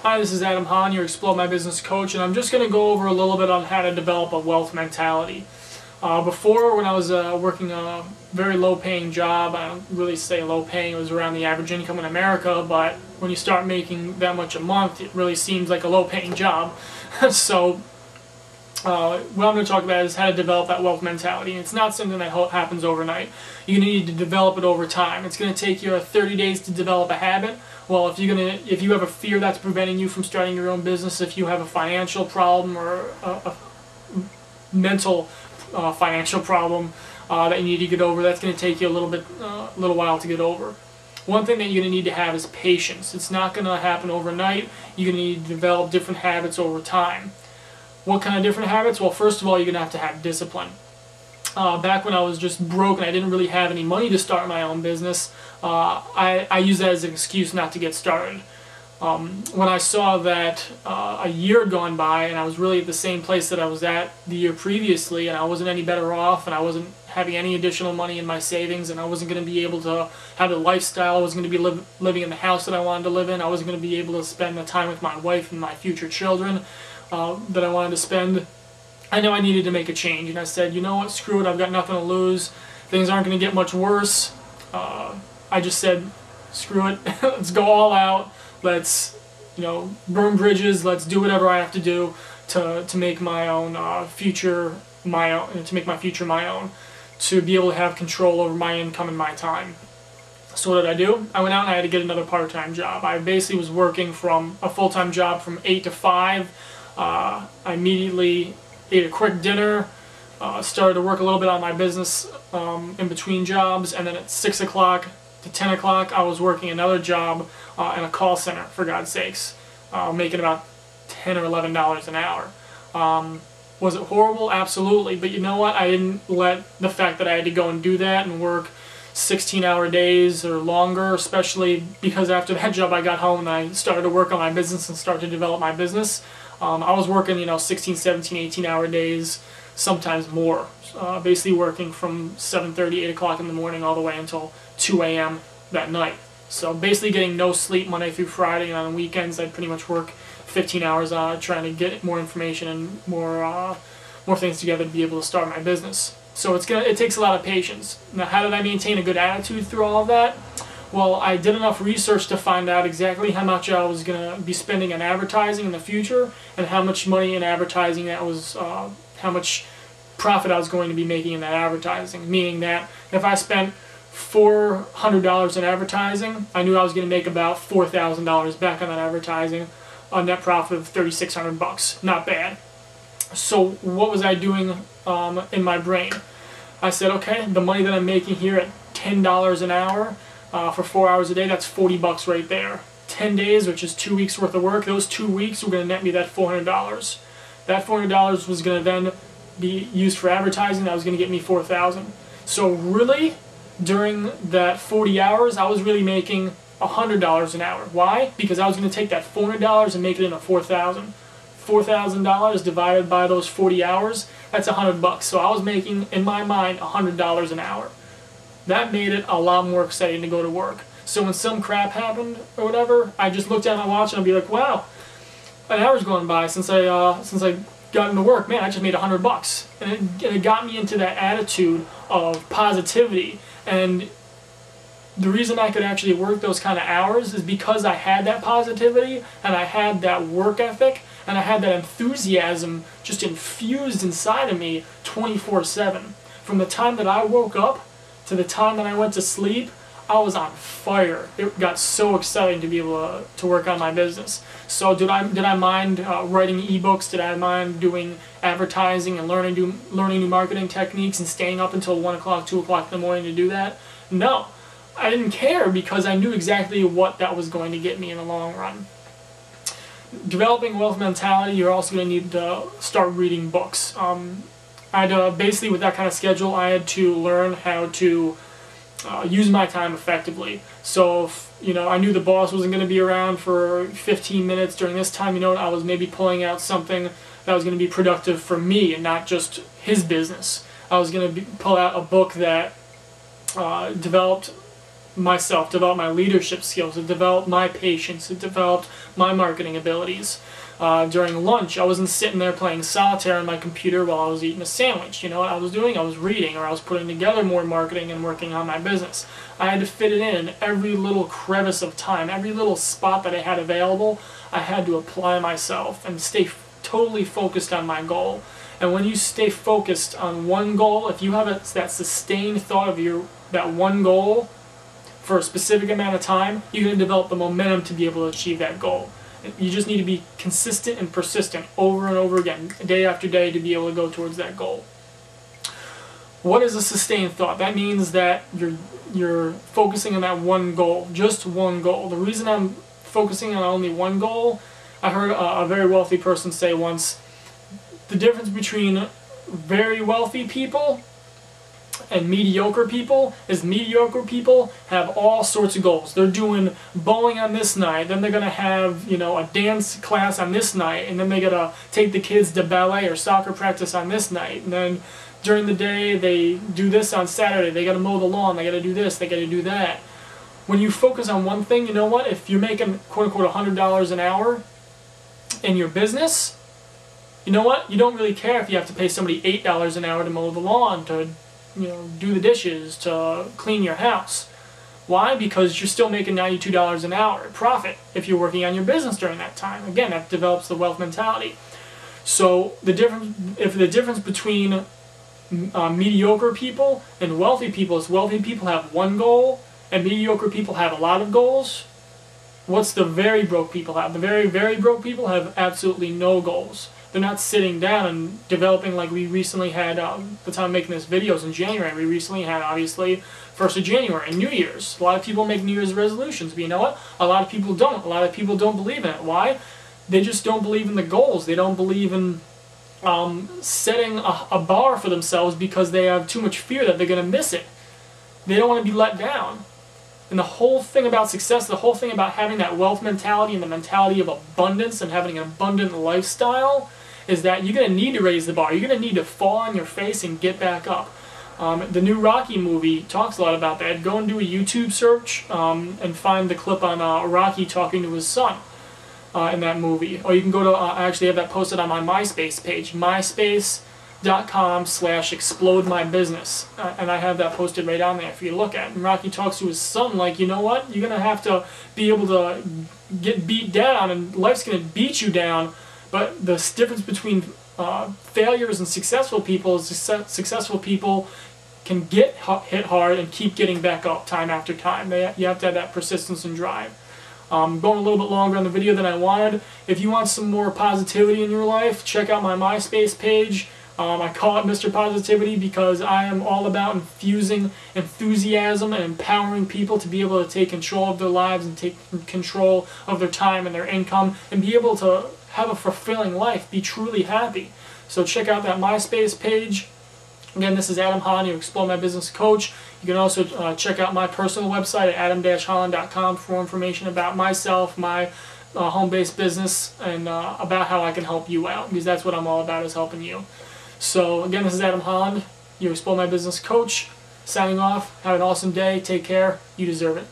Hi, this is Adam Hahn, your Explore My Business coach, and I'm just going to go over a little bit on how to develop a wealth mentality. Before, when I was working a very low-paying job, I don't really say low-paying, it was around the average income in America, but when you start making that much a month, it really seems like a low-paying job. So what I'm going to talk about is how to develop that wealth mentality. And it's not something that happens overnight. You're going to need to develop it over time. It's going to take you 30 days to develop a habit. Well, if you have a fear that's preventing you from starting your own business, if you have a financial problem or a mental financial problem that you need to get over, that's going to take you a little while to get over. One thing that you're going to need to have is patience. It's not going to happen overnight. You're going to need to develop different habits over time. What kind of different habits? Well, first of all, you're going to have discipline. Back when I was just broke and I didn't really have any money to start my own business, I used that as an excuse not to get started. When I saw that a year had gone by and I was really at the same place that I was at the year previously, and I wasn't any better off, and I wasn't having any additional money in my savings, and I wasn't going to be able to have the lifestyle, I wasn't going to be living in the house that I wanted to live in, I wasn't going to be able to spend the time with my wife and my future children that I wanted to spend, I know I needed to make a change. And I said, you know what, screw it, I've got nothing to lose, things aren't going to get much worse. I just said, screw it, let's go all out, let's burn bridges, let's do whatever I have to do to make my own future my own, to make my future my own, to be able to have control over my income and my time. So what did I do? I went out and I had to get another part-time job. I basically was working from a full-time job from 8 to 5. I immediately ate a quick dinner, started to work a little bit on my business in between jobs, and then at 6 o'clock to 10 o'clock I was working another job in a call center, for God's sakes, making about $10 or $11 an hour. Was it horrible? Absolutely. But you know what? I didn't let the fact that I had to go and do that and work 16-hour days or longer, especially because after that job I got home and I started to work on my business and started to develop my business. I was working 16, 17, 18-hour days, sometimes more. Basically working from 7:30, 8 o'clock in the morning all the way until 2 a.m. that night. So basically getting no sleep Monday through Friday, and on weekends I'd pretty much work 15 hours trying to get more information and more things together to be able to start my business. So it takes a lot of patience. Now, how did I maintain a good attitude through all of that? Well, I did enough research to find out exactly how much I was going to be spending on advertising in the future, and how much money in advertising that was, how much profit I was going to be making in that advertising. Meaning that if I spent $400 in advertising, I knew I was going to make about $4,000 back on that advertising, a net profit of $3,600. Not bad. So what was I doing in my brain? I said, okay, the money that I'm making here at $10 an hour for 4 hours a day, that's $40 right there. 10 days, which is 2 weeks worth of work, those 2 weeks were going to net me that $400. That $400 was going to then be used for advertising. That was going to get me $4,000. So really, during that 40 hours, I was really making $100 an hour. Why? Because I was going to take that $400 and make it into $4,000. $4,000 divided by those 40 hours, that's $100. So I was making, in my mind, $100 an hour. That made it a lot more exciting to go to work. So when some crap happened or whatever, I just looked at my watch and I'd be like, wow, an hour's gone by since I got into work. Man, I just made $100. And it got me into that attitude of positivity. And the reason I could actually work those kind of hours is because I had that positivity, and I had that work ethic, and I had that enthusiasm just infused inside of me 24/7. From the time that I woke up to the time that I went to sleep, I was on fire. It got so exciting to be able to work on my business. So did I mind writing ebooks? Did I mind doing advertising and learning new marketing techniques and staying up until 1 o'clock, 2 o'clock in the morning to do that? No. I didn't care, because I knew exactly what that was going to get me in the long run. Developing wealth mentality, you're also going to need to start reading books. Basically, with that kind of schedule, I had to learn how to use my time effectively. So if, I knew the boss wasn't going to be around for 15 minutes during this time, I was maybe pulling out something that was going to be productive for me and not just his business. I was going to pull out a book that developed myself, developed my leadership skills, it developed my patience, it developed my marketing abilities. During lunch, I wasn't sitting there playing solitaire on my computer while I was eating a sandwich. You know what I was doing? I was reading, or I was putting together more marketing and working on my business. I had to fit it in every little crevice of time, every little spot that I had available. I had to apply myself and stay totally focused on my goal. And when you stay focused on one goal, if you have that sustained thought of that one goal for a specific amount of time, you're going to develop the momentum to be able to achieve that goal. You just need to be consistent and persistent over and over again, day after day, to be able to go towards that goal. What is a sustained thought? That means that you're focusing on that one goal, just one goal. The reason I'm focusing on only one goal, I heard a very wealthy person say once, the difference between very wealthy people and mediocre people is mediocre people have all sorts of goals. They're doing bowling on this night, then they're going to have, you know, a dance class on this night, and then they got to take the kids to ballet or soccer practice on this night, and then during the day they do this on Saturday, they got to mow the lawn, they got to do this, they got to do that. When you focus on one thing, you know what, if you're making quote-unquote $100 an hour in your business, you know what, you don't really care if you have to pay somebody $8 an hour to mow the lawn, to do the dishes, to clean your house. Why? Because you're still making $92 an hour profit if you're working on your business during that time. Again, that develops the wealth mentality. So the difference between mediocre people and wealthy people is wealthy people have one goal and mediocre people have a lot of goals. What's the very broke people have? The very, very broke people have absolutely no goals. They're not sitting down and developing like we recently had, the time I'm making this video is in January. We recently had, obviously, 1st of January and New Year's. A lot of people make New Year's resolutions, but you know what? A lot of people don't. A lot of people don't believe in it. Why? They just don't believe in the goals. They don't believe in setting a bar for themselves because they have too much fear that they're going to miss it. They don't want to be let down. And the whole thing about success, the whole thing about having that wealth mentality and the mentality of abundance and having an abundant lifestyle is that you're going to need to raise the bar. You're going to need to fall on your face and get back up. The new Rocky movie talks a lot about that. Go and do a YouTube search and find the clip on Rocky talking to his son in that movie. Or you can go to, I actually have that posted on my MySpace page, myspace.com/explodemybusiness. And I have that posted right on there for you to look at. And Rocky talks to his son like, you know what, you're going to have to be able to get beat down and life's going to beat you down. But the difference between failures and successful people is successful people can get hit hard and keep getting back up time after time. You have to have that persistence and drive. Going a little bit longer on the video than I wanted. If you want some more positivity in your life, check out my MySpace page. I call it Mr. Positivity because I am all about infusing enthusiasm and empowering people to be able to take control of their lives and take control of their time and their income and be able to have a fulfilling life, be truly happy. So check out that MySpace page. Again, this is Adam Holland, your Explode My Business coach. You can also check out my personal website at adam-holland.com for more information about myself, my home-based business, and about how I can help you out, because that's what I'm all about, is helping you. So again, this is Adam Holland, your Explode My Business coach, signing off. Have an awesome day. Take care. You deserve it.